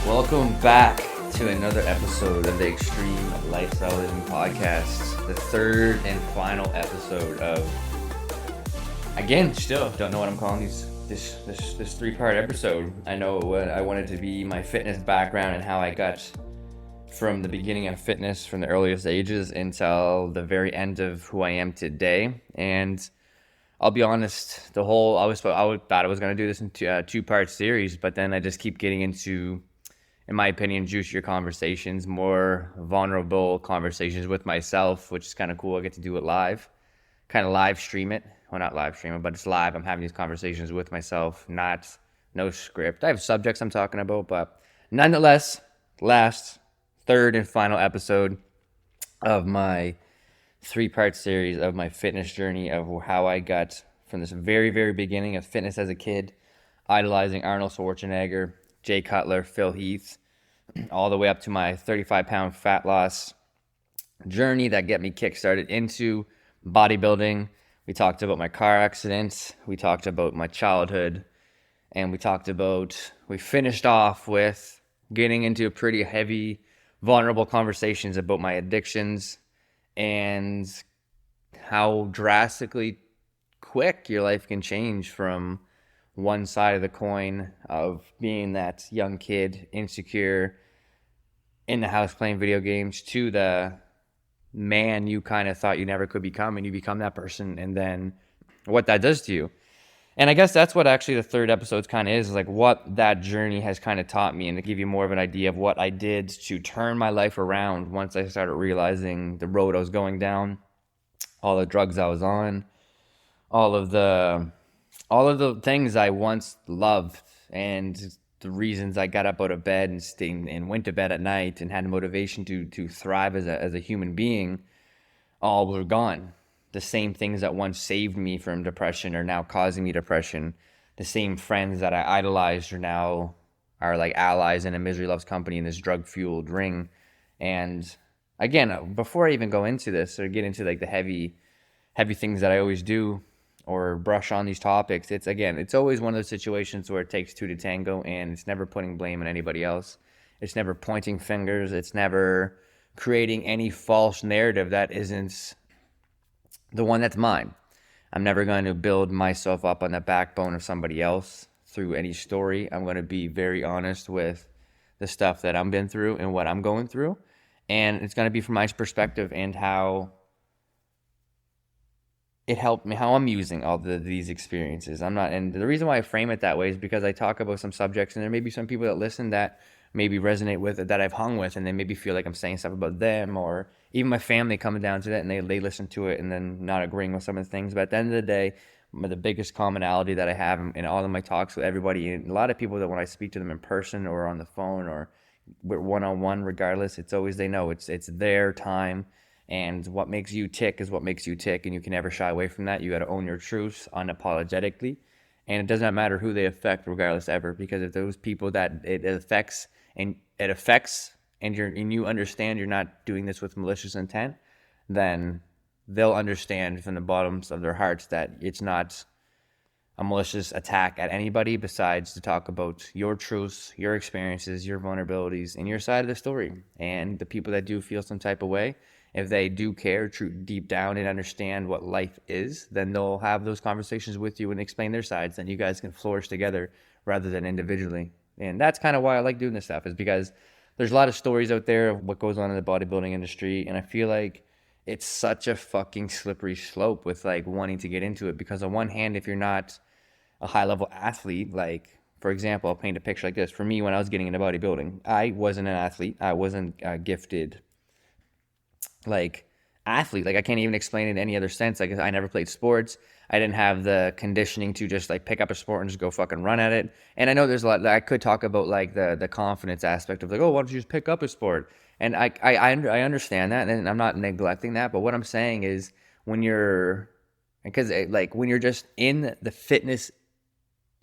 Welcome back to another episode of the Extreme Lifestyle Living Podcast, the third and final episode of, again, still don't know what I'm calling this three-part episode. I know what I wanted to be my fitness background and how I got from the beginning of fitness from the earliest ages until the very end of who I am today. And I'll be honest, I thought I was going to do this in two-part series, but then I just keep getting into, in my opinion, juicier conversations, more vulnerable conversations with myself, which is kind of cool. I get to do it live, kind of live stream it. Well, not live stream it, but it's live. I'm having these conversations with myself, no script. I have subjects I'm talking about, but nonetheless, third and final episode of my three-part series of my fitness journey, of how I got from this very, very beginning of fitness as a kid, idolizing Arnold Schwarzenegger, Jay Cutler, Phil Heath, all the way up to my 35-pound fat loss journey that get me kickstarted into bodybuilding. We talked about my car accident. We talked about my childhood. And we finished off with getting into pretty heavy, vulnerable conversations about my addictions and how drastically quick your life can change from one side of the coin of being that young kid, insecure, in the house playing video games, to the man you kind of thought you never could become, and you become that person, and then what that does to you. And I guess that's what actually the third episode kind of is, like what that journey has kind of taught me, and to give you more of an idea of what I did to turn my life around once I started realizing the road I was going down, all the drugs I was on, all of the things I once loved, and the reasons I got up out of bed and went to bed at night and had motivation to thrive as a human being, all were gone. The same things that once saved me from depression are now causing me depression. The same friends that I idolized are like allies in a misery loves company in this drug-fueled ring. And again, before I even go into this or get into like the heavy things that I always do or brush on these topics, it's always one of those situations where it takes two to tango, and it's never putting blame on anybody else. It's never pointing fingers. It's never creating any false narrative that isn't the one that's mine. I'm never going to build myself up on the backbone of somebody else through any story. I'm going to be very honest with the stuff that I've been through and what I'm going through. And it's going to be from my perspective and how it helped me, how I'm using all these experiences. And the reason why I frame it that way is because I talk about some subjects, and there may be some people that listen that maybe resonate with it, that I've hung with, and they maybe feel like I'm saying stuff about them, or even my family coming down to that, and they listen to it and then not agreeing with some of the things. But at the end of the day, the biggest commonality that I have in all of my talks with everybody, and a lot of people that when I speak to them in person or on the phone or one-on-one, regardless, it's always they know it's their time, and what makes you tick is what makes you tick, and you can never shy away from that. You got to own your truths unapologetically, and it does not matter who they affect, regardless ever, because if those people that it affects and you understand you're not doing this with malicious intent, then they'll understand from the bottoms of their hearts that it's not a malicious attack at anybody besides to talk about your truths, your experiences, your vulnerabilities, and your side of the story. And the people that do feel some type of way, if they do care deep down and understand what life is, then they'll have those conversations with you and explain their sides. Then you guys can flourish together rather than individually. And that's kind of why I like doing this stuff, is because there's a lot of stories out there of what goes on in the bodybuilding industry. And I feel like it's such a fucking slippery slope with like wanting to get into it. Because on one hand, if you're not a high level athlete, like for example, I'll paint a picture like this. For me, when I was getting into bodybuilding, I wasn't an athlete. I wasn't gifted like athlete. Like I can't even explain it in any other sense. Like I never played sports. I didn't have the conditioning to just like pick up a sport and just go fucking run at it. And I know there's a lot that I could talk about, like the confidence aspect of like, oh, why don't you just pick up a sport? And I understand that, and I'm not neglecting that. But what I'm saying is when you're just in the fitness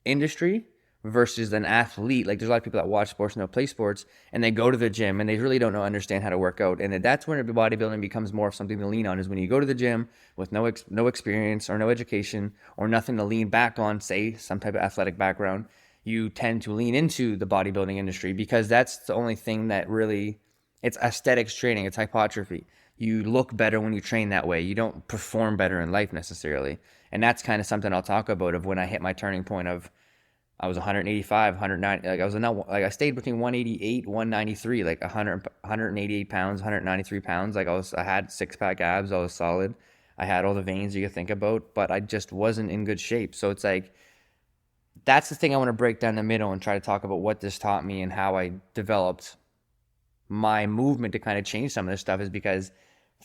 industry versus an athlete, like there's a lot of people that watch sports and don't play sports, and they go to the gym and they really don't understand how to work out. And that's when bodybuilding becomes more of something to lean on, is when you go to the gym with no experience or no education or nothing to lean back on, say some type of athletic background. you tend to lean into the bodybuilding industry because that's the only thing that really, it's aesthetics training, it's hypertrophy. You look better when you train that way. You don't perform better in life necessarily. And that's kind of something I'll talk about of when I hit my turning point of I was 185, 190, like I was not like I stayed between 188, 193, like 100, 188 pounds, 193 pounds. Like I had six pack abs. I was solid. I had all the veins you could think about, but I just wasn't in good shape. So it's like, that's the thing I want to break down the middle and try to talk about what this taught me and how I developed my movement to kind of change some of this stuff is because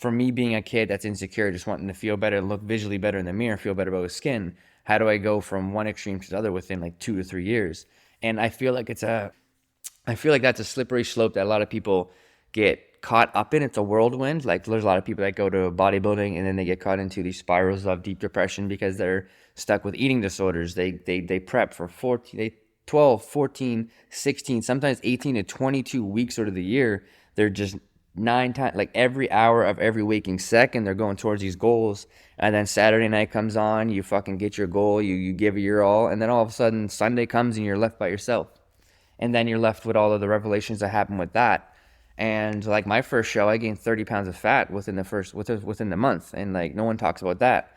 for me being a kid that's insecure, just wanting to feel better, look visually better in the mirror, feel better about his skin, how do I go from one extreme to the other within like 2 to 3 years? And I feel like that's a slippery slope that a lot of people get caught up in. It's a whirlwind. Like there's a lot of people that go to bodybuilding and then they get caught into these spirals of deep depression because they're stuck with eating disorders. They prep for 12, 14, 16, sometimes 18 to 22 weeks out of the year. They're just 9 times, like every hour of every waking second, they're going towards these goals. And then Saturday night comes on, you fucking get your goal, you give it your all. And then all of a sudden Sunday comes and you're left by yourself. And then you're left with all of the revelations that happen with that. And like my first show, I gained 30 pounds of fat within the month. And like no one talks about that.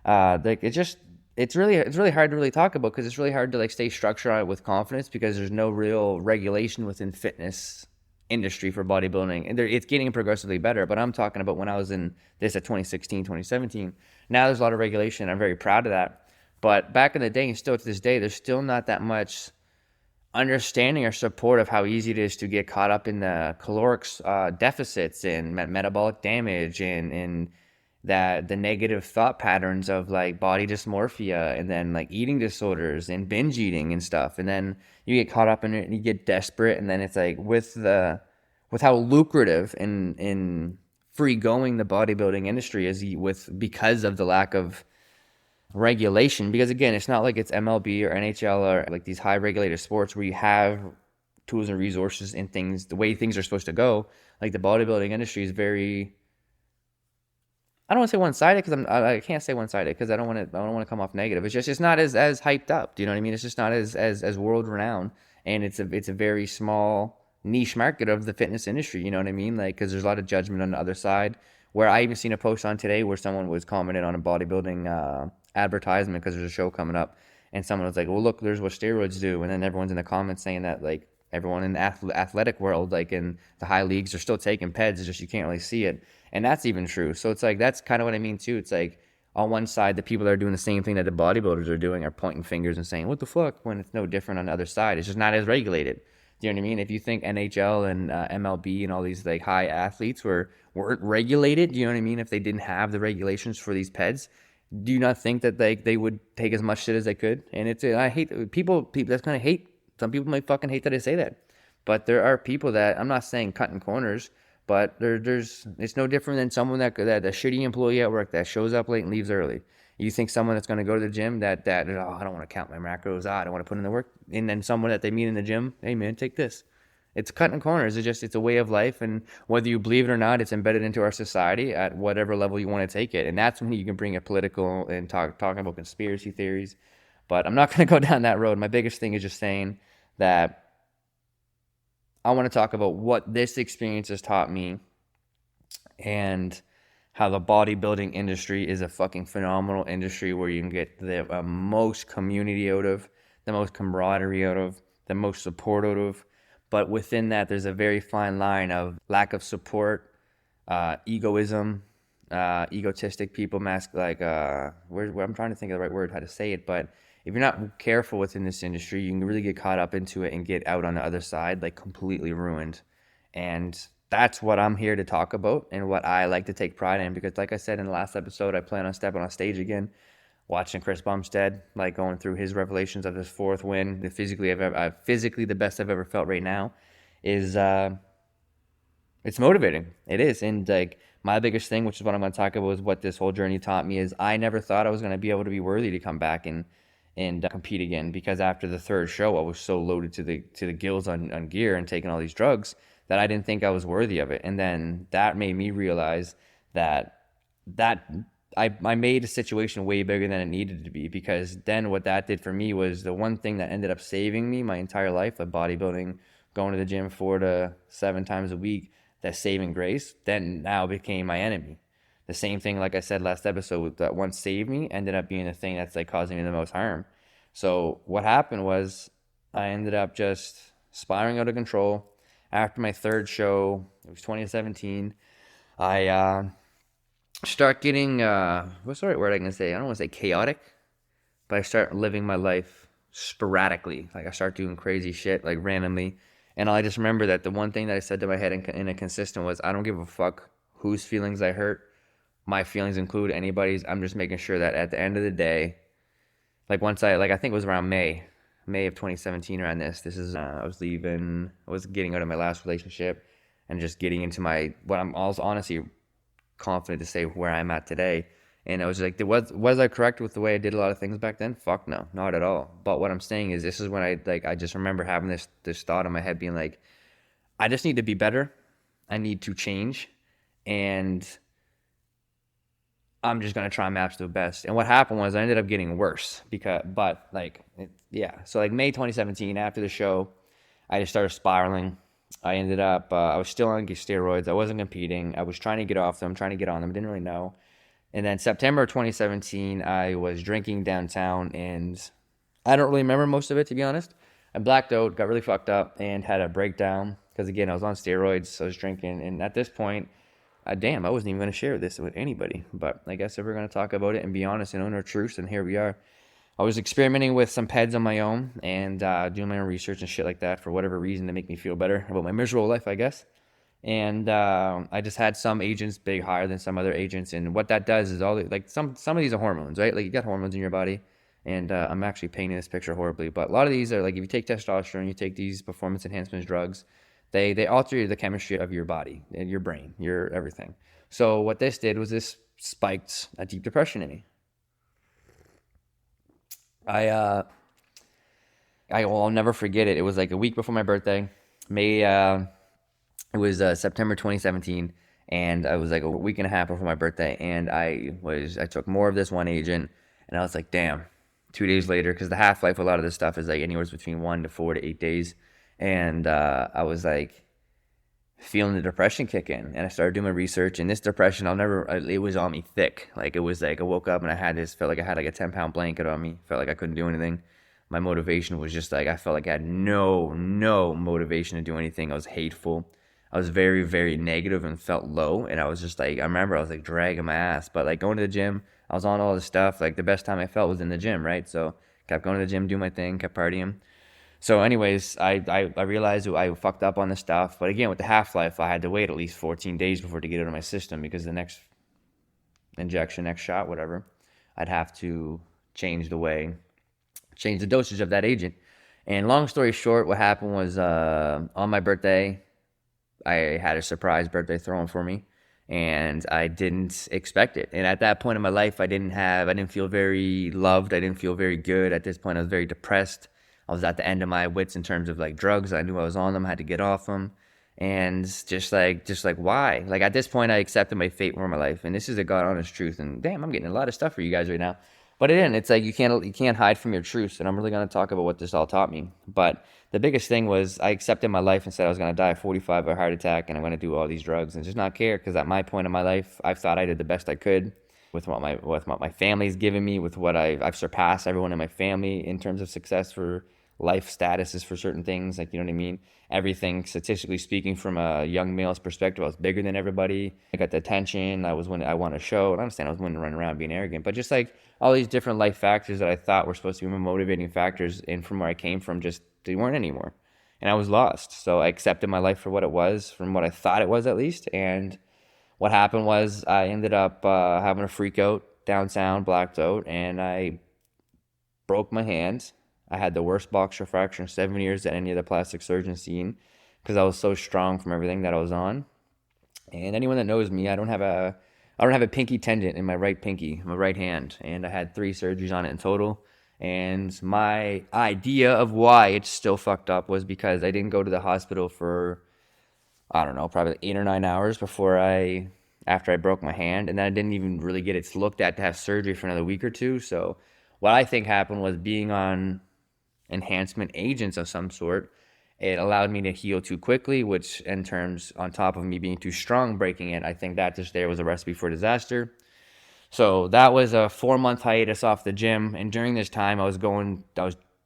Like it's really hard to really talk about because it's really hard to like stay structured on it with confidence because there's no real regulation within fitness industry for bodybuilding, and it's getting progressively better. But I'm talking about when I was in this at 2016, 2017. Now there's a lot of regulation. I'm very proud of that. But back in the day, and still to this day, there's still not that much understanding or support of how easy it is to get caught up in the caloric deficits and metabolic damage and that the negative thought patterns of like body dysmorphia and then like eating disorders and binge eating and stuff. And then you get caught up in it and you get desperate. And then it's like with how lucrative and free going the bodybuilding industry is because of the lack of regulation. Because again, it's not like it's MLB or NHL or like these high regulated sports where you have tools and resources and things, the way things are supposed to go. Like the bodybuilding industry is very, I don't want to say one-sided because I can't say one-sided because I don't want to come off negative. It's not as hyped up. Do you know what I mean? It's just not as world renowned, and it's a very small niche market of the fitness industry. You know what I mean? Like because there's a lot of judgment on the other side. Where I even seen a post on today where someone was commenting on a bodybuilding advertisement because there's a show coming up, and someone was like, "Well, look, there's what steroids do," and then everyone's in the comments saying that like everyone in the athletic world, like in the high leagues, are still taking PEDs. It's just you can't really see it. And that's even true. So it's like, that's kind of what I mean too. It's like on one side, the people that are doing the same thing that the bodybuilders are doing are pointing fingers and saying, what the fuck? When it's no different on the other side. It's just not as regulated. Do you know what I mean? If you think NHL and MLB and all these like high athletes weren't regulated, do you know what I mean? If they didn't have the regulations for these PEDs, do you not think that they would take as much shit as they could? And I hate people that's kind of hate. Some people might fucking hate that I say that. But there are people that, I'm not saying cutting corners, but it's no different than someone that a shitty employee at work that shows up late and leaves early. You think someone that's going to go to the gym that I don't want to count my macros, I don't want to put in the work, and then someone that they meet in the gym, hey man, take this. It's cutting corners. It's a way of life, and whether you believe it or not, it's embedded into our society at whatever level you want to take it. And that's when you can bring it political and talking about conspiracy theories. But I'm not going to go down that road. My biggest thing is just saying that I want to talk about what this experience has taught me and how the bodybuilding industry is a fucking phenomenal industry where you can get the most community out of, the most camaraderie out of, the most support out of. But within that, there's a very fine line of lack of support, egoism, egotistic people, I'm trying to think of the right word, how to say it, but if you're not careful within this industry, you can really get caught up into it and get out on the other side, like completely ruined. And that's what I'm here to talk about and what I like to take pride in, because like I said in the last episode, I plan on stepping on stage again, watching Chris Bumstead, like going through his revelations of his fourth win, physically the best I've ever felt right now, is it's motivating. It is. And like my biggest thing, which is what I'm going to talk about, is what this whole journey taught me, is I never thought I was going to be able to be worthy to come back and compete again, because after the third show, I was so loaded to the gills on gear and taking all these drugs that I didn't think I was worthy of it. And then that made me realize that I made a situation way bigger than it needed to be, because then what that did for me was the one thing that ended up saving me my entire life, like bodybuilding, going to the gym 4 to 7 times a week, that saving grace, then now became my enemy. The same thing, like I said last episode, that once saved me ended up being the thing that's like causing me the most harm. So what happened was I ended up just spiraling out of control. After my third show, it was 2017, I start getting, what's the right word I can say? I don't want to say chaotic, but I start living my life sporadically. Like I start doing crazy shit like randomly. And I just remember that the one thing that I said to my head in a consistent was, I don't give a fuck whose feelings I hurt. My feelings include anybody's. I'm just making sure that at the end of the day, like once I think it was around May of 2017, around this is, I was getting out of my last relationship and just getting into what I'm also honestly confident to say where I'm at today. And I was like, was I correct with the way I did a lot of things back then? Fuck no, not at all. But what I'm saying is, this is when I just remember having this thought in my head being like, I just need to be better. I need to change. And I'm just going to try my absolute best. And what happened was I ended up getting worse So like May 2017, after the show, I just started spiraling. I ended up, I was still on steroids. I wasn't competing. I was trying to get off them, trying to get on them. Didn't really know. And then September 2017, I was drinking downtown, and I don't really remember most of it, to be honest. I blacked out, got really fucked up, and had a breakdown. Because again, I was on steroids, I was drinking. And at this point, I wasn't even going to share this with anybody. But I guess if we're going to talk about it and be honest and own our truths, and here we are. I was experimenting with some peds on my own and doing my own research and shit like that for whatever reason to make me feel better about my miserable life, I guess. And I just had some agents big higher than some other agents. And what that does is some of these are hormones, right? Like you got hormones in your body. And I'm actually painting this picture horribly. But a lot of these are like, if you take testosterone, you take these performance enhancement drugs, they alter the chemistry of your body and your brain, your everything. So what this did was this spiked a deep depression in me. I'll never forget it. It was like a week before my birthday. It was September 2017, and I was like a week and a half before my birthday, and I took more of this one agent, and I was like, damn. 2 days later, because the half-life of a lot of this stuff is like anywhere between 1 to 4 to 8 days, and I was like feeling the depression kick in, and I started doing my research, and this depression, it was on me thick. Like it was like I woke up and felt like I had like a 10-pound blanket on me, felt like I couldn't do anything. My motivation was just like, I felt like I had no motivation to do anything. I was hateful. I was very, very negative and felt low. And I was just like, I remember I was like dragging my ass. But like going to the gym, I was on all this stuff. Like the best time I felt was in the gym, right? So kept going to the gym, do my thing, kept partying. So anyways, I realized I fucked up on the stuff. But again, with the half-life, I had to wait at least 14 days before to get it out of my system, because the next injection, next shot, whatever, I'd have to change the dosage of that agent. And long story short, what happened was on my birthday, I had a surprise birthday thrown for me, and I didn't expect it. And at that point in my life, I didn't feel very loved. I didn't feel very good. At this point, I was very depressed. I was at the end of my wits in terms of like drugs. I knew I was on them. I had to get off them. And just like why? Like at this point, I accepted my fate for my life. And this is a God honest truth. And damn, I'm getting a lot of stuff for you guys right now. But it's like you can't hide from your truths. And I'm really going to talk about what this all taught me. But the biggest thing was I accepted my life and said I was going to die at 45 of a heart attack, and I'm going to do all these drugs and just not care, because at my point in my life, I thought I did the best I could with what my family's given me, with what I've surpassed everyone in my family in terms of success for life statuses for certain things, like, you know what I mean? Everything, statistically speaking, from a young male's perspective, I was bigger than everybody. I got the attention. I won a show. And I understand I was winning, running around being arrogant, but just like all these different life factors that I thought were supposed to be my motivating factors, and from where I came from, just they weren't anymore. And I was lost. So I accepted my life for what it was, from what I thought it was at least. And what happened was I ended up having a freak out downtown, blacked out, and I broke my hand. I had the worst boxer fracture in 7 years that any of the plastic surgeons seen, because I was so strong from everything that I was on. And anyone that knows me, I don't have a pinky tendon in my right pinky, my right hand, and I had 3 surgeries on it in total. And my idea of why it's still fucked up was because I didn't go to the hospital for, I don't know, probably 8 or 9 hours before I after I broke my hand, and then I didn't even really get it looked at to have surgery for another week or two. So what I think happened was being on enhancement agents of some sort. It allowed me to heal too quickly, which in terms, on top of me being too strong breaking it, I think that just there was a recipe for disaster. So that was a 4 month hiatus off the gym. And during this time, I was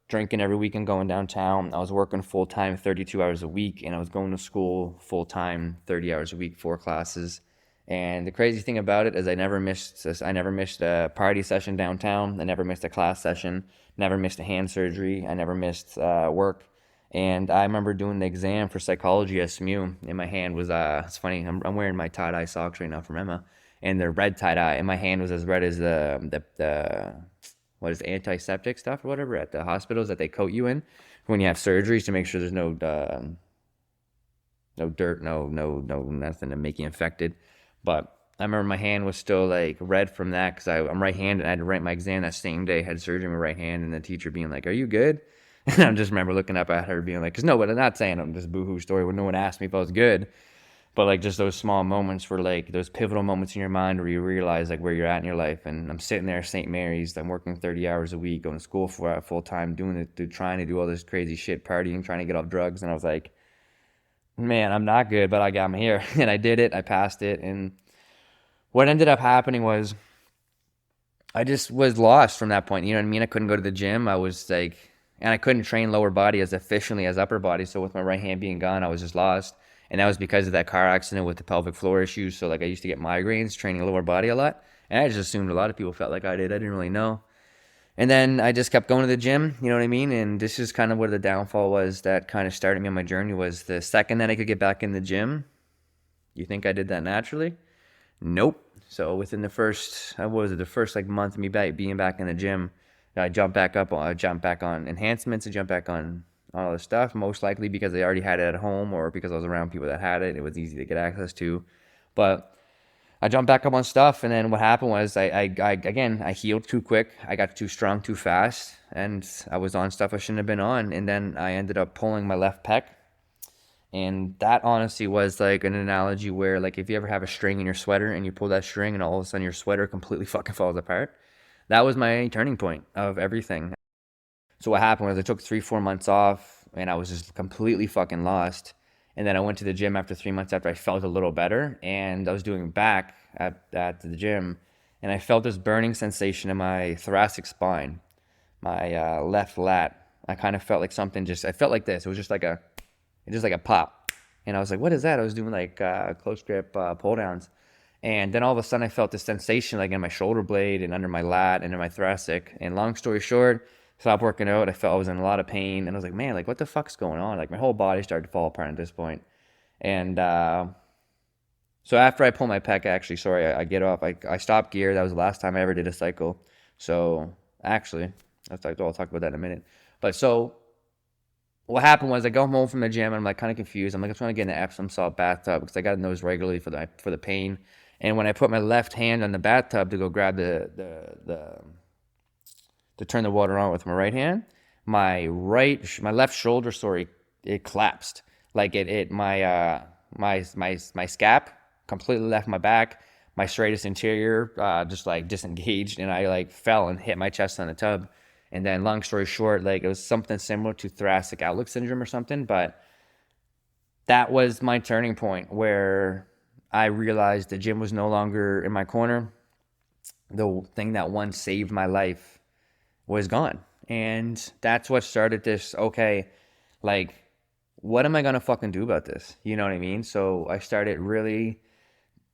drinking every weekend, going downtown. I was working full time, 32 hours a week, and I was going to school full time, 30 hours a week, 4 classes. And the crazy thing about it is I never missed a party session downtown. I never missed a class session, never missed a hand surgery. I never missed work. And I remember doing the exam for psychology at SMU, and my hand was, it's funny, I'm wearing my tie-dye socks right now from Emma, and they're red tie-dye, and my hand was as red as the what is it, antiseptic stuff or whatever at the hospitals that they coat you in when you have surgeries to make sure there's no dirt, no nothing to make you infected. But I remember my hand was still like red from that because I'm right-handed. I had to write my exam that same day. I had surgery in my right hand, and the teacher being like, "Are you good?" And I just remember looking up at her being like, "Cause no, but I'm not saying I'm this boohoo story where no one asked me if I was good." But like just those small moments were like those pivotal moments in your mind where you realize like where you're at in your life. And I'm sitting there at St. Mary's. I'm working 30 hours a week, going to school for full time, trying to do all this crazy shit, partying, trying to get off drugs. And I was like, man, I'm not good, but I got me here. And I did it. I passed it. And what ended up happening was I just was lost from that point. You know what I mean? I couldn't go to the gym. I was like, and I couldn't train lower body as efficiently as upper body. So with my right hand being gone, I was just lost. And that was because of that car accident with the pelvic floor issues. So like I used to get migraines training lower body a lot. And I just assumed a lot of people felt like I did. I didn't really know. And then I just kept going to the gym, you know what I mean? And this is kind of where the downfall was that kind of started me on my journey was the second that I could get back in the gym. You think I did that naturally? Nope. So within the first, the first like month of me being back in the gym, I jumped back on enhancements, I jumped back on all this stuff, most likely because I already had it at home or because I was around people that had it. It was easy to get access to. But I jumped back up on stuff, and then what happened was I healed too quick. I got too strong too fast, and I was on stuff I shouldn't have been on. And then I ended up pulling my left pec. And that honestly was like an analogy where like if you ever have a string in your sweater and you pull that string and all of a sudden your sweater completely fucking falls apart. That was my turning point of everything. So what happened was I took 3-4 months off and I was just completely fucking lost. And then I went to the gym after 3 months after I felt a little better, and I was doing back at the gym, and I felt this burning sensation in my thoracic spine, my left lat. I kind of felt like something I felt like this. It was just like a pop. And I was like, what is that? I was doing like close grip pull downs. And then all of a sudden I felt this sensation like in my shoulder blade and under my lat and in my thoracic. And long story short, stopped working out. I felt I was in a lot of pain. And I was like, man, like what the fuck's going on? Like my whole body started to fall apart at this point. And so after I pull my pec, I get off. I stopped gear. That was the last time I ever did a cycle. So actually, I'll talk about that in a minute. But so what happened was I go home from the gym and I'm like kind of confused. I'm like, I'm trying to get in the Epsom salt bathtub because I got in those regularly for the pain. And when I put my left hand on the bathtub to go grab to turn the water on with my right hand, my left shoulder, it collapsed. Like my scap completely left my back. My serratus interior just like disengaged, and I like fell and hit my chest on the tub. And then long story short, like it was something similar to thoracic outlet syndrome or something, but that was my turning point where I realized the gym was no longer in my corner. The thing that once saved my life was gone. And that's what started this, okay, like, what am I going to fucking do about this? You know what I mean? So I started really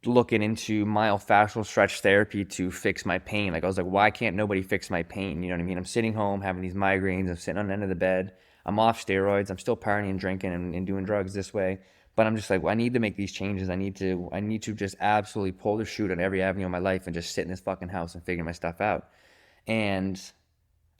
looking into myofascial stretch therapy to fix my pain. Like I was like, why can't nobody fix my pain? You know what I mean? I'm sitting home having these migraines. I'm sitting on the end of the bed. I'm off steroids. I'm still partying and drinking and doing drugs this way. But I'm just like, well, I need to make these changes. I need to just absolutely pull the chute on every avenue of my life and just sit in this fucking house and figure my stuff out. And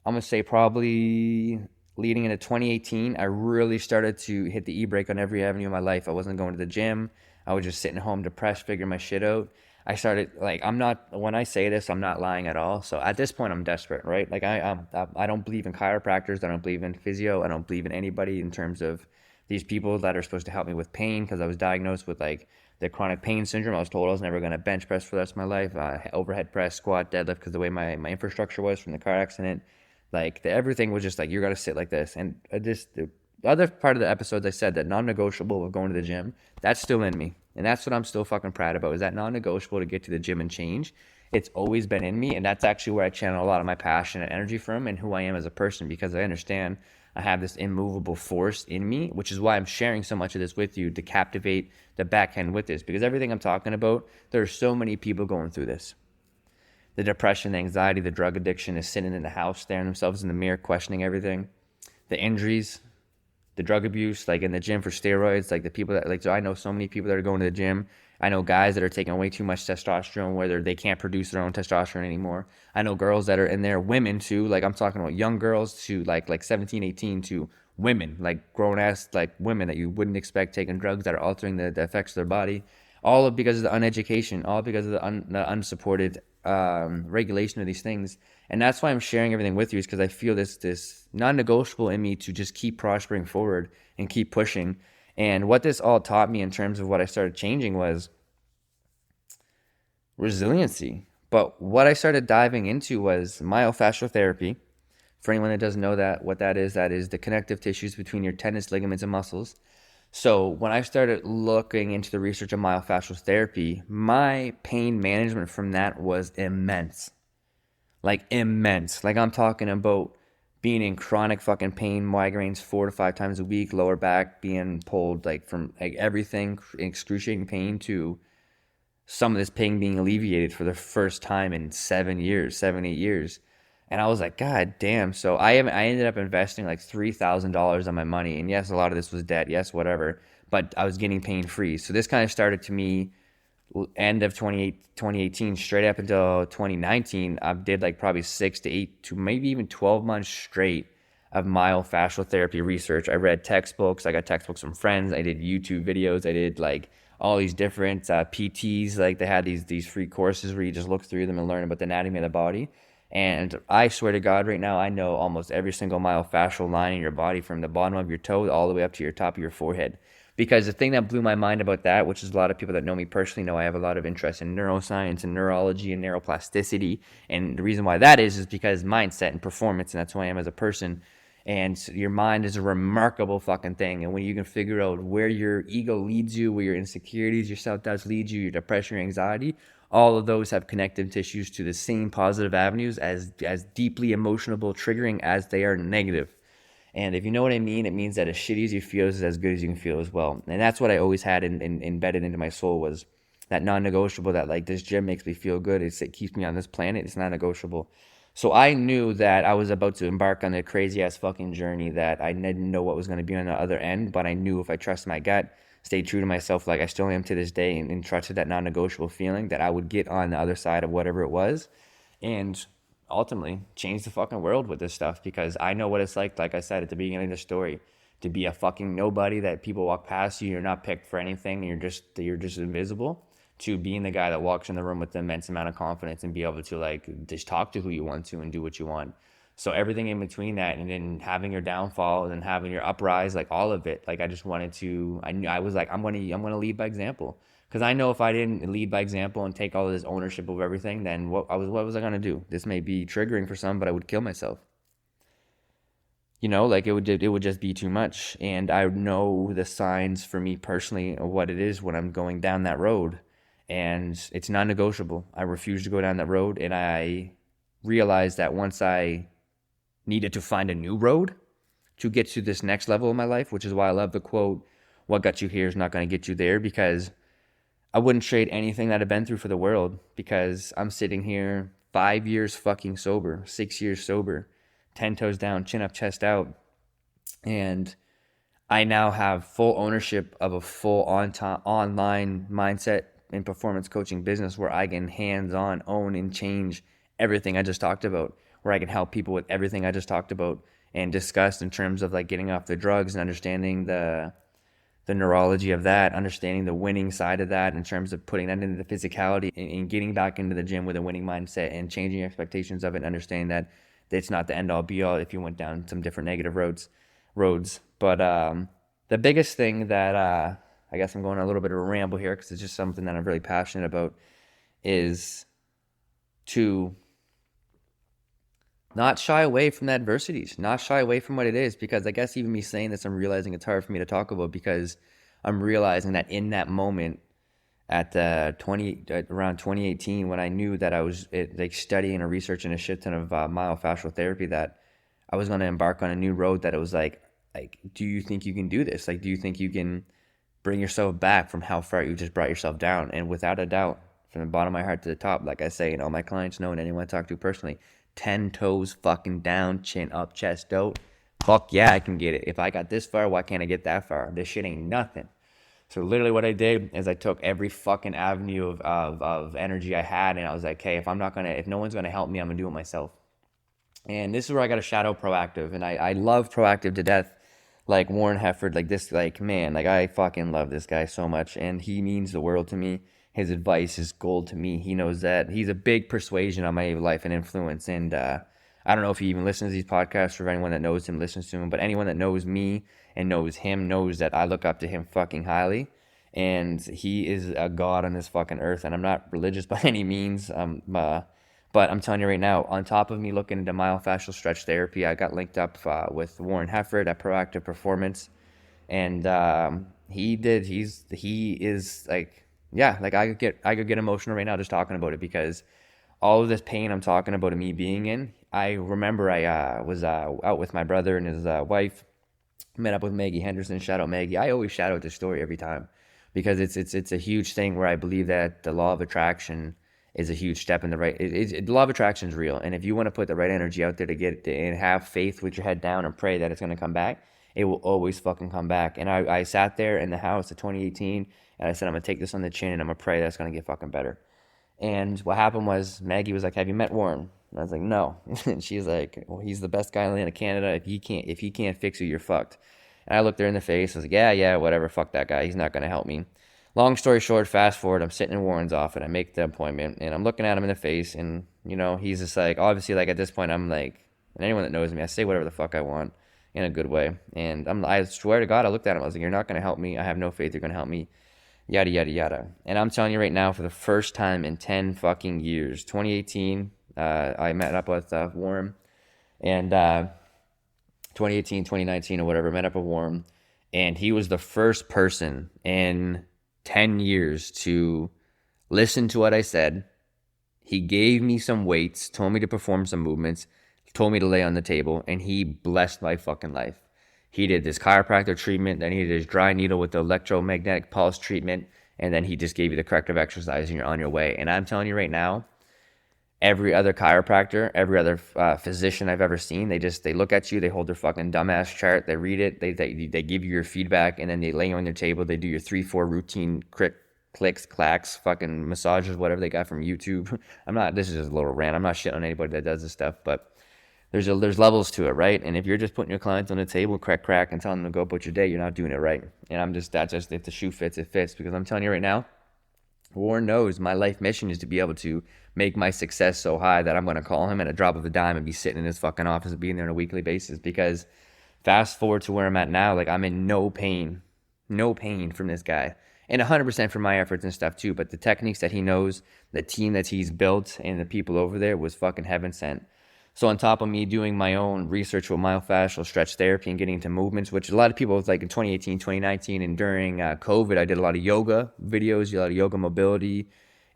I'm going to say probably leading into 2018, I really started to hit the e-brake on every avenue of my life. I wasn't going to the gym. I was just sitting home depressed, figuring my shit out. I started, like, when I say this, I'm not lying at all. So at this point, I'm desperate, right? Like, I don't believe in chiropractors. I don't believe in physio. I don't believe in anybody in terms of these people that are supposed to help me with pain, because I was diagnosed with, like, the chronic pain syndrome. I was told I was never going to bench press for the rest of my life, overhead press, squat, deadlift, because the way my infrastructure was from the car accident. Like, everything was just like, you're going to sit like this. And the other part of the episodes I said that non-negotiable of going to the gym, that's still in me. And that's what I'm still fucking proud about, is that non-negotiable to get to the gym and change. It's always been in me, and that's actually where I channel a lot of my passion and energy from, and who I am as a person, because I understand I have this immovable force in me, which is why I'm sharing so much of this with you, to captivate the backhand with this, because everything I'm talking about, there are so many people going through this. The depression, the anxiety, the drug addiction, is sitting in the house, staring themselves in the mirror, questioning everything. The injuries, the drug abuse, like in the gym for steroids, like the people that, like, so I know so many people that are going to the gym. I know guys that are taking way too much testosterone, whether they can't produce their own testosterone anymore. I know girls that are in there, women too, like I'm talking about young girls to like 17, 18, to women, like grown ass, like women that you wouldn't expect taking drugs that are altering the effects of their body. All because of the uneducation, all because of the unsupported regulation of these things. And that's why I'm sharing everything with you, is because I feel this non-negotiable in me to just keep prospering forward and keep pushing. And what this all taught me in terms of what I started changing was resiliency. But what I started diving into was myofascial therapy. For anyone that doesn't know what that is the connective tissues between your tendons, ligaments, and muscles. So when I started looking into the research of myofascial therapy, my pain management from that was immense. Like immense. Like I'm talking about being in chronic fucking pain, migraines 4 to 5 times a week, lower back being pulled, like from like everything, excruciating pain, to some of this pain being alleviated for the first time in 7 years, 7, 8 years. And I was like, God damn. So I ended up investing like $3,000 on my money. And yes, a lot of this was debt. Yes, whatever. But I was getting pain free. So this kind of started to me end of 2018 straight up until 2019. I did like probably 6 to 8 to maybe even 12 months straight of myofascial therapy research. I read textbooks. I got textbooks from friends. I did YouTube videos. I did like all these different PTs. Like they had these free courses where you just look through them and learn about the anatomy of the body. And I swear to God, right now, I know almost every single myofascial line in your body, from the bottom of your toe all the way up to your top of your forehead. Because the thing that blew my mind about that, which is a lot of people that know me personally know I have a lot of interest in neuroscience and neurology and neuroplasticity. And the reason why that is because mindset and performance, and that's who I am as a person. And your mind is a remarkable fucking thing. And when you can figure out where your ego leads you, where your insecurities, your self-doubts lead you, your depression, your anxiety, all of those have connective tissues to the same positive avenues, as deeply emotional, triggering as they are negative. And if you know what I mean, it means that as shitty as you feel is as good as you can feel as well. And that's what I always had embedded into my soul, was that non-negotiable, that like this gym makes me feel good. It keeps me on this planet. It's not negotiable. So I knew that I was about to embark on a crazy ass fucking journey that I didn't know what was going to be on the other end. But I knew if I trusted my gut, stayed true to myself like I still am to this day, and trusted that non-negotiable feeling, that I would get on the other side of whatever it was, and ultimately change the fucking world with this stuff. Because I know what it's like I said at the beginning of the story, to be a fucking nobody that people walk past you, you're not picked for anything, you're just invisible, to being the guy that walks in the room with the immense amount of confidence and be able to like just talk to who you want to and do what you want. So everything in between that, and then having your downfall and then having your uprise, like all of it, like I just wanted to, I was like, I'm gonna lead by example. Because I know if I didn't lead by example and take all of this ownership of everything, then what was I gonna do? This may be triggering for some, but I would kill myself. You know, like it would just be too much. And I know the signs for me personally of what it is when I'm going down that road. And it's non-negotiable. I refuse to go down that road. And I realized that once I needed to find a new road to get to this next level of my life, which is why I love the quote, "What got you here is not going to get you there," because I wouldn't trade anything that I've been through for the world, because I'm sitting here 5 years fucking sober, 6 years sober, 10 toes down, chin up, chest out. And I now have full ownership of a full online mindset and performance coaching business, where I can hands-on own and change everything I just talked about, where I can help people with everything I just talked about and discussed in terms of like getting off the drugs and understanding the neurology of that, understanding the winning side of that in terms of putting that into the physicality, and getting back into the gym with a winning mindset and changing expectations of it, and understanding that it's not the end all be all if you went down some different negative roads. But the biggest thing that I guess I'm going on a little bit of a ramble here because it's just something that I'm really passionate about, is to not shy away from the adversities, not shy away from what it is. Because I guess even me saying this, I'm realizing it's hard for me to talk about, because I'm realizing that in that moment at around 2018, when I knew that I was like studying and researching a shit ton of myofascial therapy, that I was going to embark on a new road, that it was like, do you think you can do this? Like, do you think you can bring yourself back from how far you just brought yourself down? And without a doubt, from the bottom of my heart to the top, like I say, and all my clients know and anyone I talk to personally, 10 toes fucking down, chin up, chest out. Fuck yeah, I can get it. If I got this far, why can't I get that far? This shit ain't nothing. So literally what I did is I took every fucking avenue of energy I had, and I was like, hey, if no one's gonna help me, I'm gonna do it myself. And this is where I got to shout out Proactive. And I love Proactive to death. Like Warren Hefford, like this, like, man, like I fucking love this guy so much. And he means the world to me. His advice is gold to me. He knows that. He's a big persuasion on my life and influence. And I don't know if he even listens to these podcasts, or if anyone that knows him listens to him. But anyone that knows me and knows him knows that I look up to him fucking highly. And he is a god on this fucking earth. And I'm not religious by any means. But I'm telling you right now, on top of me looking into myofascial stretch therapy, I got linked up with Warren Hefford at Proactive Performance. And he is like, yeah, like I could get emotional right now just talking about it, because all of this pain I'm talking about of me being in, I remember I was out with my brother and his wife, met up with Maggie Henderson. Shout out Maggie. I always shout out this story every time, because it's a huge thing where I believe that the law of attraction is a huge step in the right. The law of attraction is real, and if you want to put the right energy out there to get it, and have faith with your head down and pray that it's going to come back, it will always fucking come back. And I sat there in the house of 2018, and I said, I'm gonna take this on the chin, and I'm gonna pray that it's gonna get fucking better. And what happened was, Maggie was like, have you met Warren? And I was like, no. And she's like, well, he's the best guy in the land of Canada. If he can't fix you, you're fucked. And I looked her in the face. I was like, yeah, whatever. Fuck that guy. He's not gonna help me. Long story short, fast forward, I'm sitting in Warren's office, I make the appointment, and I'm looking at him in the face, and, you know, he's just like, obviously, like, at this point, I'm like, and anyone that knows me, I say whatever the fuck I want, in a good way, and I swear to God, I looked at him, I was like, you're not going to help me, I have no faith you're going to help me, yada, yada, yada. And I'm telling you right now, for the first time in 10 fucking years, 2018, I met up with Warren, and 2018, 2019, or whatever, met up with Warren, and he was the first person in 10 years to listen to what I said. He gave me some weights, told me to perform some movements, told me to lay on the table, and he blessed my fucking life. He did this chiropractor treatment, then he did his dry needle with the electromagnetic pulse treatment, and then he just gave you the corrective exercise, and you're on your way. And I'm telling you right now, every other chiropractor, every other physician I've ever seen, they look at you, they hold their fucking dumbass chart, they read it, they give you your feedback, and then they lay you on their table, they do your 3-4 routine clicks, clacks, fucking massages, whatever they got from YouTube. This is just a little rant, I'm not shitting on anybody that does this stuff, but there's levels to it, right? And if you're just putting your clients on the table, crack, and telling them to go about your day, you're not doing it right. And if the shoe fits, it fits, because I'm telling you right now, Warren knows my life mission is to be able to make my success so high that I'm going to call him at a drop of a dime and be sitting in his fucking office and being there on a weekly basis. Because fast forward to where I'm at now, like, I'm in no pain from this guy, and 100% from my efforts and stuff too. But the techniques that he knows, the team that he's built, and the people over there was fucking heaven sent. So on top of me doing my own research with myofascial stretch therapy and getting into movements, which a lot of people, like in 2018, 2019, and during COVID, I did a lot of yoga videos, a lot of yoga mobility,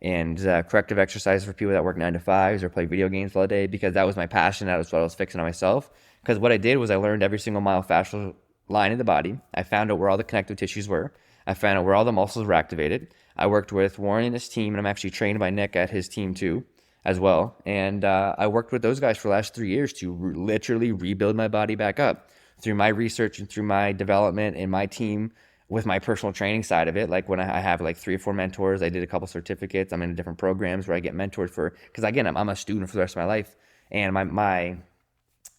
and corrective exercises for people that work 9 to 5s or play video games all day, because that was my passion. That was what I was fixing on myself. Because what I did was I learned every single myofascial line in the body. I found out where all the connective tissues were. I found out where all the muscles were activated. I worked with Warren and his team, and I'm actually trained by Nick at his team too, as well. And I worked with those guys for the last 3 years to literally rebuild my body back up through my research and through my development and my team with my personal training side of it. Like when I have like 3 or 4 mentors, I did a couple certificates. I'm in different programs where I get mentored for, because again, I'm a student for the rest of my life. And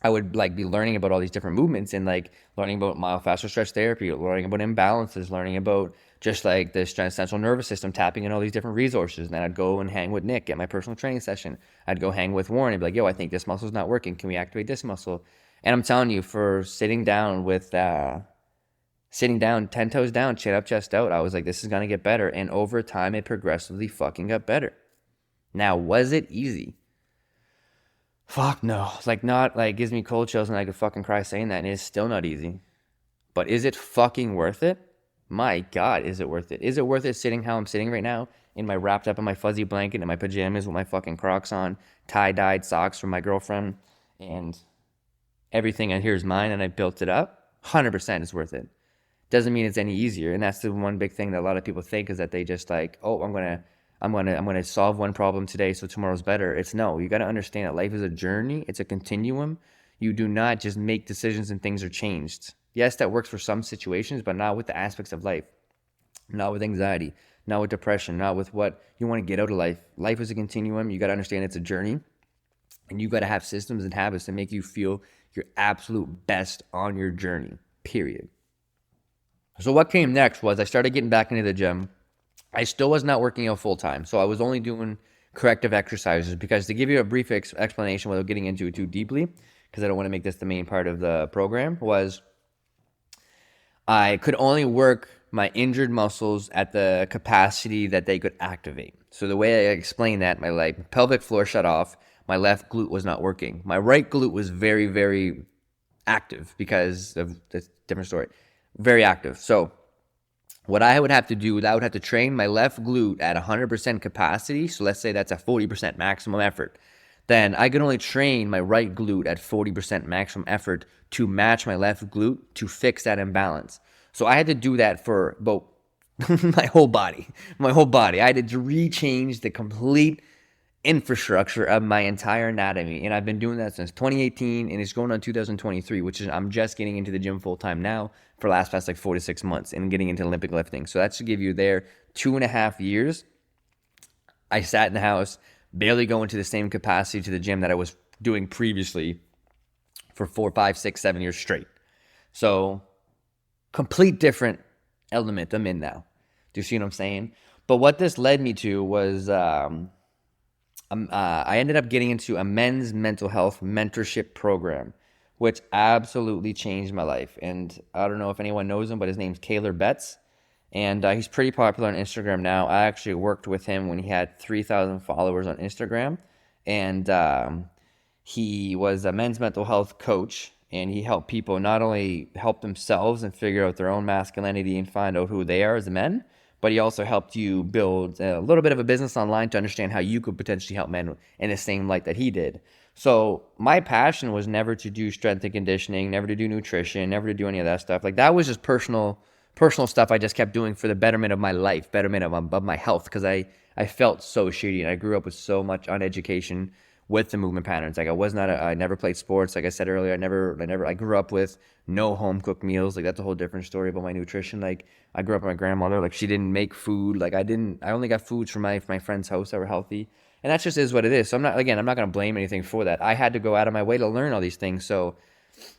I would like be learning about all these different movements and like learning about myofascial stretch therapy, learning about imbalances, learning about just like the central nervous system, tapping in all these different resources. And then I'd go and hang with Nick at my personal training session. I'd go hang with Warren and be like, yo, I think this muscle's not working. Can we activate this muscle? And I'm telling you, for sitting down with Sitting down, 10 toes down, chin up, chest out. I was like, this is going to get better. And over time, it progressively fucking got better. Now, was it easy? Fuck no. Like, not like gives me cold chills and I could fucking cry saying that. And it's still not easy. But is it fucking worth it? My God, is it worth it? Is it worth it sitting how I'm sitting right now in my wrapped up in my fuzzy blanket and my pajamas with my fucking Crocs on, tie-dyed socks from my girlfriend, and everything in here is mine and I built it up? 100% is worth it. Doesn't mean it's any easier. And that's the one big thing that a lot of people think is that they just like, oh, I'm gonna solve one problem today so tomorrow's better. It's no, you gotta understand that life is a journey, it's a continuum. You do not just make decisions and things are changed. Yes, that works for some situations, but not with the aspects of life. Not with anxiety, not with depression, not with what you want to get out of life. Life is a continuum. You got to understand it's a journey. And you got to have systems and habits that make you feel your absolute best on your journey, period. So what came next was I started getting back into the gym. I still was not working out full time. So I was only doing corrective exercises because to give you a brief explanation without getting into it too deeply, because I don't want to make this the main part of the program, was I could only work my injured muscles at the capacity that they could activate. So the way I explained that, my pelvic floor shut off, my left glute was not working. My right glute was very, very active because of this different story. Very active. So what I would have to do, I would have to train my left glute at 100% capacity. So let's say that's a 40% maximum effort. Then I could only train my right glute at 40% maximum effort to match my left glute to fix that imbalance. So I had to do that for about my whole body. I had to rechange the complete infrastructure of my entire anatomy. And I've been doing that since 2018 and it's going on 2023, which is I'm just getting into the gym full time now for the past like 4 to 6 months and getting into Olympic lifting. So that should give you there 2.5 years. I sat in the house, barely going to the same capacity to the gym that I was doing previously for 4, 5, 6, 7 years straight. So complete different element I'm in now. Do you see what I'm saying? But what this led me to was I ended up getting into a men's mental health mentorship program, which absolutely changed my life. And I don't know if anyone knows him, but his name's Kaylor Betts. And he's pretty popular on Instagram now. I actually worked with him when he had 3,000 followers on Instagram. And he was a men's mental health coach. And he helped people not only help themselves and figure out their own masculinity and find out who they are as men, but he also helped you build a little bit of a business online to understand how you could potentially help men in the same light that he did. So my passion was never to do strength and conditioning, never to do nutrition, never to do any of that stuff. Like that was just personal stuff I just kept doing for the betterment of my life, betterment of my health, because I felt so shitty and I grew up with so much uneducation with the movement patterns. Like I never played sports. Like I said earlier, I grew up with no home cooked meals. Like that's a whole different story about my nutrition. Like I grew up with my grandmother. Like she didn't make food. Like I only got foods from my friend's house that were healthy. And that just is what it is. So I'm not going to blame anything for that. I had to go out of my way to learn all these things. So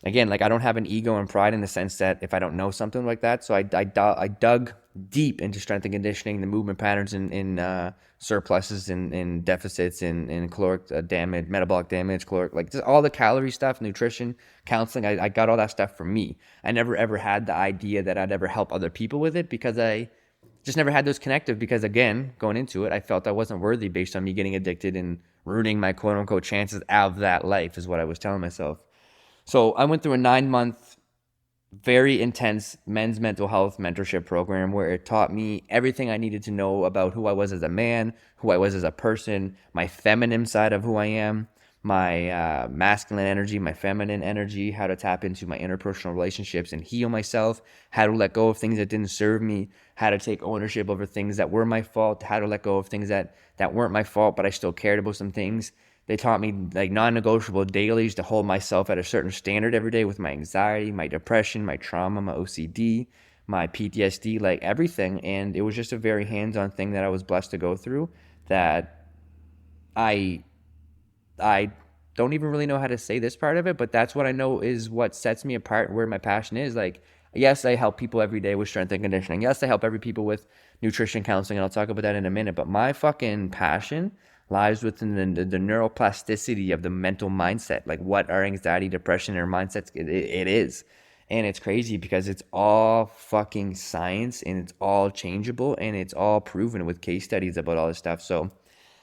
again, like I don't have an ego and pride in the sense that if I don't know something like that. So I dug deep into strength and conditioning, the movement patterns in surpluses and deficits and caloric damage, metabolic damage, caloric, like just all the calorie stuff, nutrition, counseling. I got all that stuff from me. I never ever had the idea that I'd ever help other people with it because I just never had those connective because again, going into it, I felt I wasn't worthy based on me getting addicted and ruining my quote unquote chances of that life is what I was telling myself. So I went through a 9-month, very intense men's mental health mentorship program where it taught me everything I needed to know about who I was as a man, who I was as a person, my feminine side of who I am, my masculine energy, my feminine energy, how to tap into my interpersonal relationships and heal myself, how to let go of things that didn't serve me, how to take ownership over things that were my fault, how to let go of things that weren't my fault, but I still cared about some things. They taught me like non-negotiable dailies to hold myself at a certain standard every day with my anxiety, my depression, my trauma, my OCD, my PTSD, like everything. And it was just a very hands-on thing that I was blessed to go through that I don't even really know how to say this part of it, but that's what I know is what sets me apart, where my passion is. Like, yes, I help people every day with strength and conditioning. Yes, I help every people with nutrition counseling, and I'll talk about that in a minute. But my fucking passion lies within the neuroplasticity of the mental mindset, like what our anxiety, depression, and our mindsets it is. And it's crazy because it's all fucking science and it's all changeable and it's all proven with case studies about all this stuff. So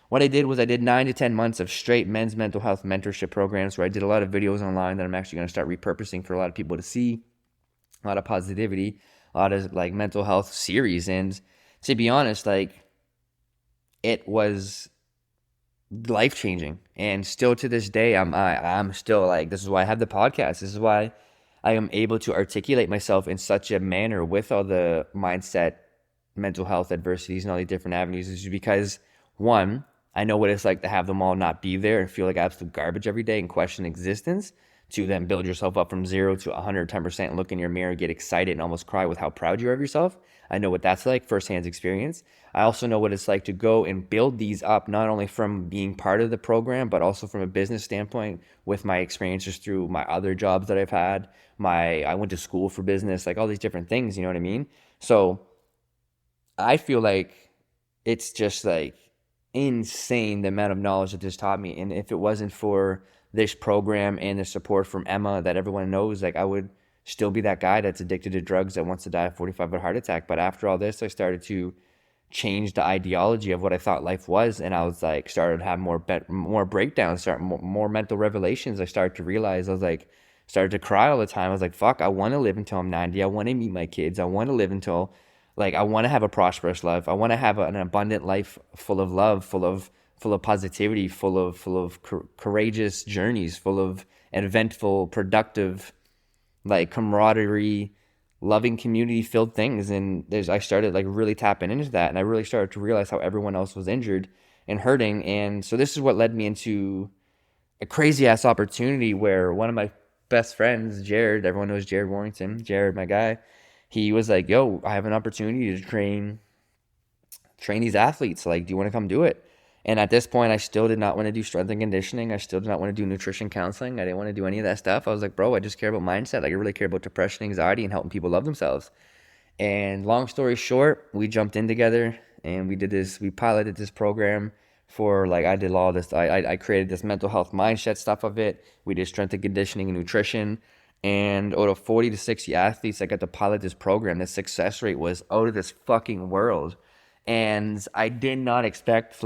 what I did was I did 9 to 10 months of straight men's mental health mentorship programs where I did a lot of videos online that I'm actually going to start repurposing for a lot of people to see, a lot of positivity, a lot of like mental health series. And to be honest, like it was life changing. And still to this day, I'm still like, this is why I have the podcast. This is why I am able to articulate myself in such a manner with all the mindset, mental health adversities and all these different avenues is because one, I know what it's like to have them all not be there and feel like absolute garbage every day and question existence. To then build yourself up from 0 to 110% and look in your mirror, get excited and almost cry with how proud you are of yourself. I know what that's like, firsthand experience. I also know what it's like to go and build these up, not only from being part of the program, but also from a business standpoint with my experiences through my other jobs that I've had. I went to school for business, like all these different things, you know what I mean? So I feel like it's just like insane the amount of knowledge that this taught me. And if it wasn't for this program and the support from Emma that everyone knows, like I would still be that guy that's addicted to drugs that wants to die at 45 of a heart attack. But after all this, I started to change the ideology of what I thought life was, and I was like started to have more breakdowns, more mental revelations. I started to realize started to cry all the time. I was like, fuck, I want to live until I'm 90. I want to meet my kids. I want to live until I want to have a prosperous life. I want to have an abundant life full of love, full of positivity, full of courageous journeys, full of eventful, productive, like camaraderie, loving, community filled things. And I started like really tapping into that, and I really started to realize how everyone else was injured and hurting. And so this is what led me into a crazy ass opportunity where one of my best friends, Jared, everyone knows Jared Warrington, Jared, my guy, he was like, yo, I have an opportunity to train these athletes. Like, do you want to come do it? And at this point, I still did not want to do strength and conditioning. I still did not want to do nutrition counseling. I didn't want to do any of that stuff. I was like, bro, I just care about mindset. Like, I really care about depression, anxiety, and helping people love themselves. And long story short, we jumped in together and we did this. We piloted this program for I did all this. I created this mental health mindset stuff of it. We did strength and conditioning and nutrition. And out of 40 to 60 athletes that got to pilot this program, the success rate was out of this fucking world. And I did not expect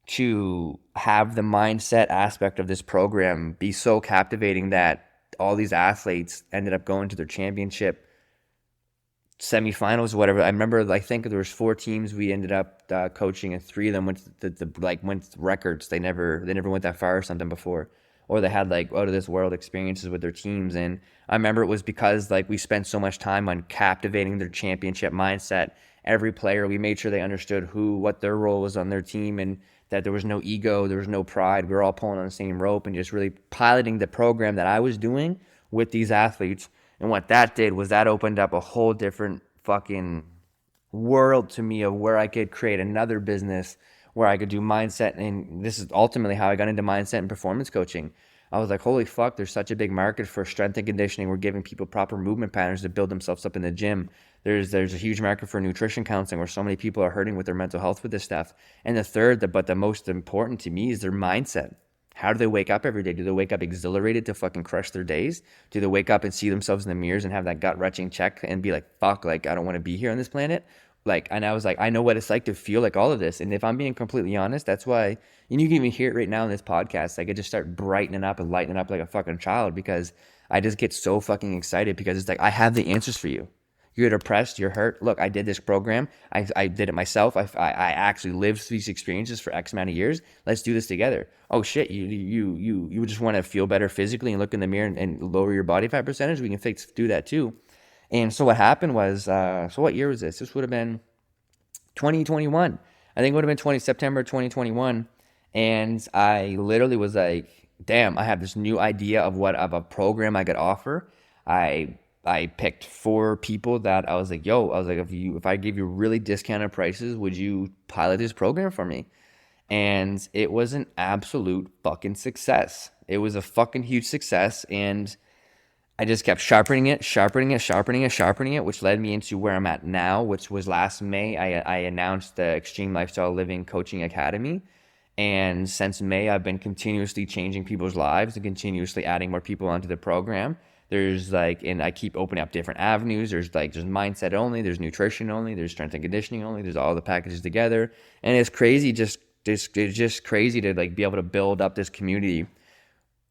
to have the mindset aspect of this program be so captivating that all these athletes ended up going to their championship semifinals or whatever. I remember, I think there was 4 teams we ended up coaching, and 3 of them went records. They never went that far or something before, or they had out of this world experiences with their teams. And I remember it was because we spent so much time on captivating their championship mindset. Every player, we made sure they understood what their role was on their team, and that there was no ego, there was no pride. We were all pulling on the same rope and just really piloting the program that I was doing with these athletes. And what that did was that opened up a whole different fucking world to me of where I could create another business, where I could do mindset. And this is ultimately how I got into mindset and performance coaching. I was like, holy fuck, there's such a big market for strength and conditioning. We're giving people proper movement patterns to build themselves up in the gym. There's a huge market for nutrition counseling, where so many people are hurting with their mental health with this stuff. And the third, but the most important to me, is their mindset. How do they wake up every day? Do they wake up exhilarated to fucking crush their days? Do they wake up and see themselves in the mirrors and have that gut-wrenching check and be like, fuck, I don't want to be here on this planet? And I was like, I know what it's like to feel like all of this. And if I'm being completely honest, that's why, and you can even hear it right now in this podcast, I could just start brightening up and lightening up like a fucking child, because I just get so fucking excited, because it's I have the answers for you. You're depressed, you're hurt. Look, I did this program. I did it myself. I actually lived these experiences for X amount of years. Let's do this together. Oh shit, you just want to feel better physically and look in the mirror and lower your body fat percentage? We can do that too. And so what happened was, so what year was this? This would have been 2021. I think it would have been September 2021. And I literally was like, damn, I have this new idea of a program I could offer. I picked 4 people that I was like, if I give you really discounted prices, would you pilot this program for me? And it was an absolute fucking success. It was a fucking huge success. And I just kept sharpening it, which led me into where I'm at now, which was last May. I announced the Extreme Lifestyle Living Coaching Academy. And since May, I've been continuously changing people's lives and continuously adding more people onto the program. There's like, and I keep opening up different avenues. There's mindset only, there's nutrition only, there's strength and conditioning only, there's all the packages together. And it's crazy, it's just crazy to like be able to build up this community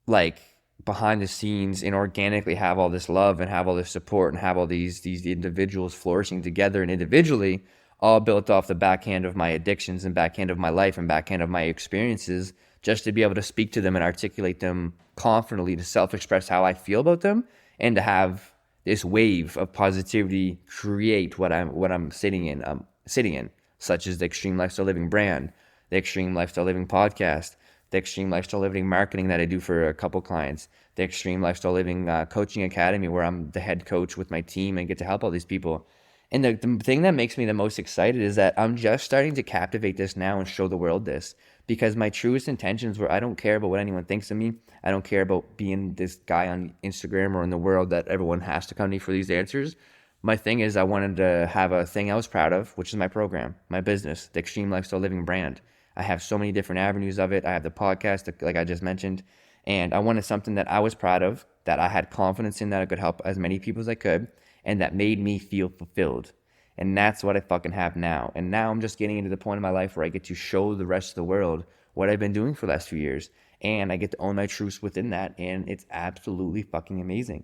like behind the scenes and organically have all this love and have all this support and have all these individuals flourishing together and individually, all built off the backhand of my addictions and backhand of my life and backhand of my experiences, just to be able to speak to them and articulate them confidently, to self-express how I feel about them, and to have this wave of positivity create what I'm sitting in, such as the Extreme Lifestyle Living brand, the Extreme Lifestyle Living podcast, the Extreme Lifestyle Living marketing that I do for a couple clients, the Extreme Lifestyle Living coaching academy where I'm the head coach with my team and get to help all these people. And the thing that makes me the most excited is that I'm just starting to captivate this now and show the world this, because my truest intentions were, I don't care about what anyone thinks of me. I don't care about being this guy on Instagram or in the world that everyone has to come to me for these answers. My thing is, I wanted to have a thing I was proud of, which is my program, my business, the Extreme Lifestyle Living brand. I have so many different avenues of it. I have the podcast, like I just mentioned, and I wanted something that I was proud of, that I had confidence in, that I could help as many people as I could, and that made me feel fulfilled. And that's what I fucking have now. And now I'm just getting into the point in my life where I get to show the rest of the world what I've been doing for the last few years. And I get to own my truths within that. And it's absolutely fucking amazing.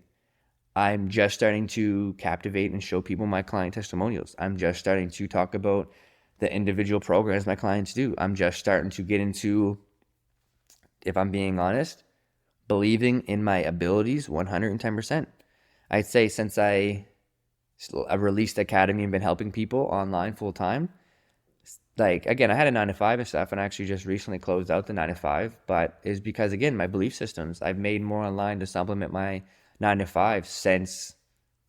I'm just starting to captivate and show people my client testimonials. I'm just starting to talk about the individual programs my clients do. I'm just starting to get into, if I'm being honest, believing in my abilities 110%. I'd say since I released the academy and been helping people online full time, like, again, I had a 9-to-5 and stuff, and I actually just recently closed out the 9-to-5, but it's because, again, my belief systems. I've made more online to supplement my 9-to-5 since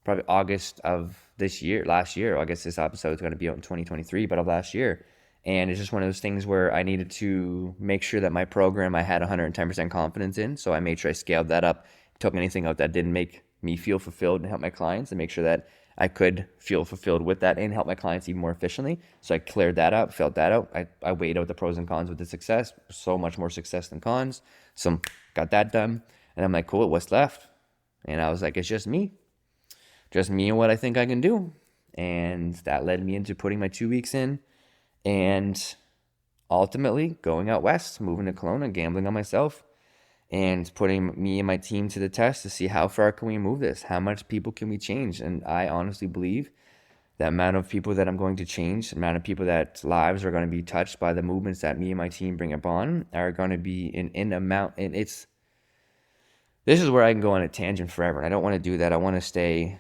probably August of last year. I guess this episode is going to be out in 2023, but of last year. And it's just one of those things where I needed to make sure that my program I had 110% confidence in. So I made sure I scaled that up, took anything out that didn't make me feel fulfilled and help my clients, and make sure that I could feel fulfilled with that and help my clients even more efficiently. So I cleared that up, filled that out. I weighed out the pros and cons with the success. So much more success than cons. So got that done. And I'm like, cool, what's left? And I was like, it's just me. Just me and what I think I can do. And that led me into putting my 2 weeks in and ultimately going out west, moving to Kelowna, gambling on myself, and putting me and my team to the test to see how far can we move this, how much people can we change. And I honestly believe the amount of people that I'm going to change, the amount of people that lives are going to be touched by the movements that me and my team bring upon are going to be in amount. And this is where I can go on a tangent forever. And I don't want to do that. I want to stay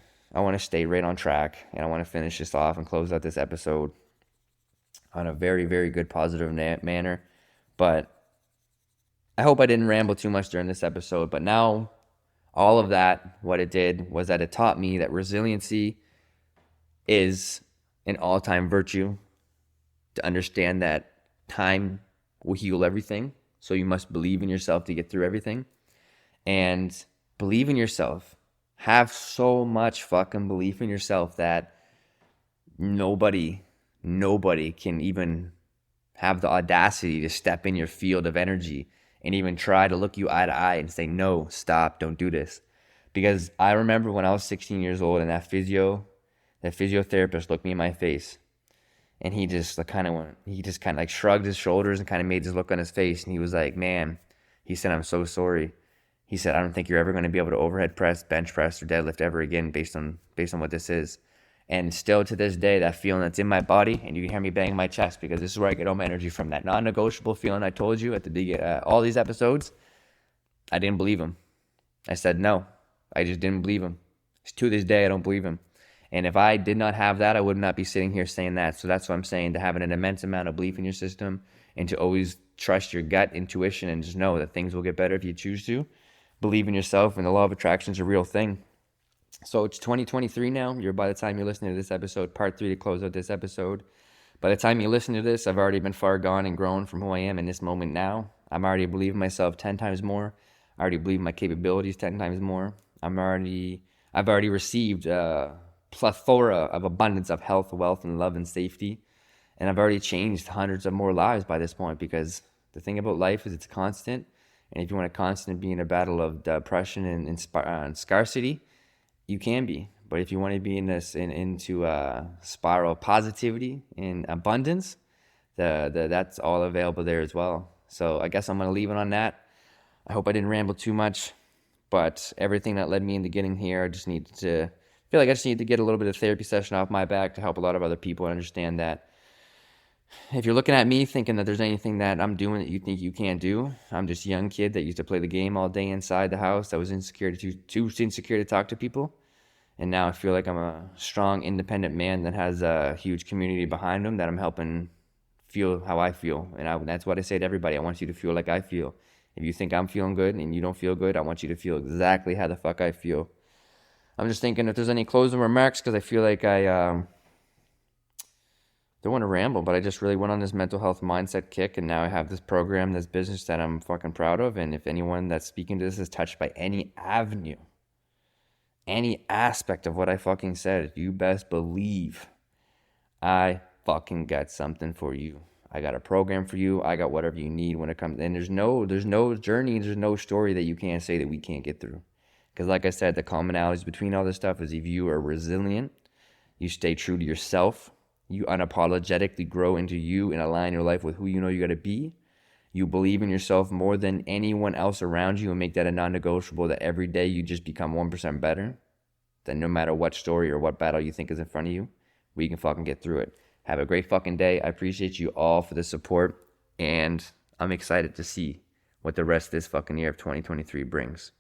right on track, and I want to finish this off and close out this episode on a very, very good, positive manner. But I hope I didn't ramble too much during this episode. But now, all of that, what it did was that it taught me that resiliency is an all-time virtue, to understand that time will heal everything. So you must believe in yourself to get through everything. And believe in yourself. Have so much fucking belief in yourself that nobody can even have the audacity to step in your field of energy and even try to look you eye to eye and say, no, stop, don't do this. Because I remember when I was 16 years old and that physiotherapist looked me in my face, and he just kind of like shrugged his shoulders and kind of made this look on his face. And he was like, man, he said, I'm so sorry. He said, I don't think you're ever going to be able to overhead press, bench press, or deadlift ever again based on what this is. And still to this day, that feeling that's in my body, and you can hear me bang my chest because this is where I get all my energy from, that non-negotiable feeling I told you at the beginning, all these episodes, I didn't believe him. I said no. I just didn't believe him. To this day, I don't believe him. And if I did not have that, I would not be sitting here saying that. So that's what I'm saying, to have an immense amount of belief in your system and to always trust your gut intuition and just know that things will get better if you choose to. Believe in yourself, and the law of attraction is a real thing. So it's 2023 now. By the time you're listening to this episode, part 3 to close out this episode. By the time you listen to this, I've already been far gone and grown from who I am in this moment now. I'm already believing myself 10 times more. I already believe my capabilities 10 times more. I've already received a plethora of abundance of health, wealth, and love and safety. And I've already changed hundreds of more lives by this point, because the thing about life is it's constant. And if you want to constantly be in a battle of depression and scarcity, you can be. But if you want to be into a spiral of positivity and abundance, that's all available there as well. So I guess I'm gonna leave it on that. I hope I didn't ramble too much, but everything that led me into getting here, I just needed to feel like I just need to get a little bit of therapy session off my back to help a lot of other people understand that if you're looking at me thinking that there's anything that I'm doing that you think you can't do, I'm just a young kid that used to play the game all day inside the house, that was too insecure to talk to people. And now I feel like I'm a strong, independent man that has a huge community behind him that I'm helping feel how I feel. And that's what I say to everybody. I want you to feel like I feel. If you think I'm feeling good and you don't feel good, I want you to feel exactly how the fuck I feel. I'm just thinking if there's any closing remarks, because I feel like I don't want to ramble, but I just really went on this mental health mindset kick, and now I have this program, this business that I'm fucking proud of. And if anyone that's speaking to this is touched by any avenue, any aspect of what I fucking said, you best believe I fucking got something for you. I got a program for you. I got whatever you need when it comes. And there's no journey, there's no story that you can't say that we can't get through. Because like I said, the commonalities between all this stuff is if you are resilient, you stay true to yourself, you unapologetically grow into you and align your life with who you know you got to be. You believe in yourself more than anyone else around you and make that a non-negotiable, that every day you just become 1% better. Then no matter what story or what battle you think is in front of you, we can fucking get through it. Have a great fucking day. I appreciate you all for the support, and I'm excited to see what the rest of this fucking year of 2023 brings.